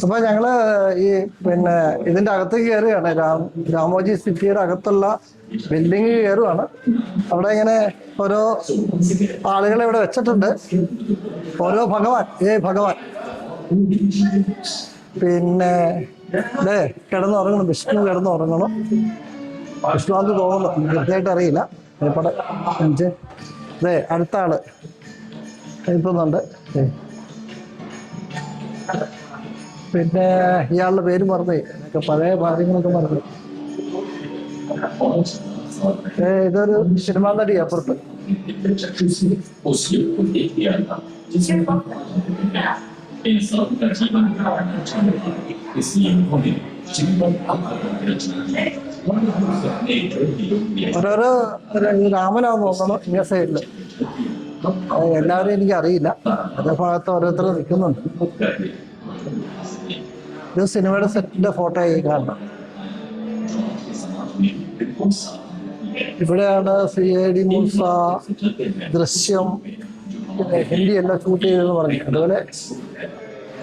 അപ്പൊ ഞങ്ങള് ഈ പിന്നെ ഇതിന്റെ അകത്തേക്ക് കയറുകയാണ്. രാമോജി സിറ്റിയുടെ അകത്തുള്ള ബിൽഡിംഗ് കയറുകയാണ്. അവിടെ ഇങ്ങനെ ഓരോ ആളുകളെ ഇവിടെ വെച്ചിട്ടുണ്ട്. ഓരോ ഭഗവാൻ ഭഗവാൻ പിന്നെ കിടന്നുറങ്ങണം. വിഷ്ണു കിടന്നുറങ്ങണം. വിഷ്ണുവാന്ന് തോന്നുന്നു, കൃത്യമായിട്ട് അറിയില്ല. അടുത്ത ആള് ഇപ്പൊന്നുണ്ട്. പിന്നെ ഇയാളുടെ പേര് മറന്നു, പഴയ കാര്യങ്ങളൊക്കെ മറന്നു. ഇതൊരു സിനിമാ നടി അപ്പുറത്ത്. ഓരോരോ രാമനാന്ന് തോന്നണം ഇങ്ങ സൈഡില്. എല്ലാവരും എനിക്ക് അറിയില്ല. അതേ ഭാഗത്ത് ഓരോരുത്തർ നിൽക്കുന്നുണ്ട്. ഇത് സിനിമയുടെ സെറ്റിന്റെ ഫോട്ടോ ആയി കാണണം. ഇവിടെയാണ് CID മൂസ, ദൃശ്യം, പിന്നെ ഹിന്ദി എല്ലാം ഷൂട്ട് ചെയ്തെന്ന് പറഞ്ഞു. അതുപോലെ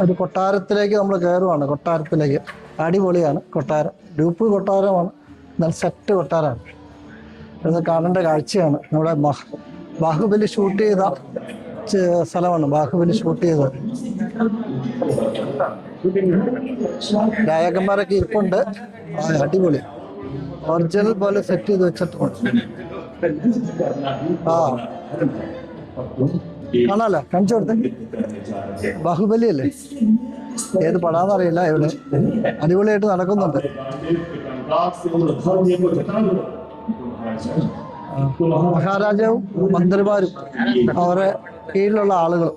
ഒരു കൊട്ടാരത്തിലേക്ക് നമ്മൾ കയറുവാണ്. കൊട്ടാരത്തിലേക്ക് അടിപൊളിയാണ് കൊട്ടാരം. ഗ്രൂപ്പ് കൊട്ടാരമാണ്, എന്നാൽ സെറ്റ് കൊട്ടാരമാണ്. ഇത് കാണേണ്ട കാഴ്ചയാണ്. നമ്മുടെ ബാഹുബലി ഷൂട്ട് ചെയ്ത സ്ഥലമാണ്. ബാഹുബലി ഷൂട്ട് ചെയ്തത്. ഗായകന്മാരൊക്കെ ഇരിപ്പുണ്ട്. അടിപൊളി ഒറിജിനൽ പോലെ സെറ്റ് ചെയ്ത് വെച്ചിട്ടുണ്ട്. കാണാലോ, കാണിച്ചു കൊടുത്തേ. ബാഹുബലി അല്ലേ, ഏത് പടാന്നറിയില്ല. ഇവിടെ അടിപൊളിയായിട്ട് നടക്കുന്നുണ്ട്. മഹാരാജാവും മന്ത്രിമാരും അവരെ കീഴിലുള്ള ആളുകളും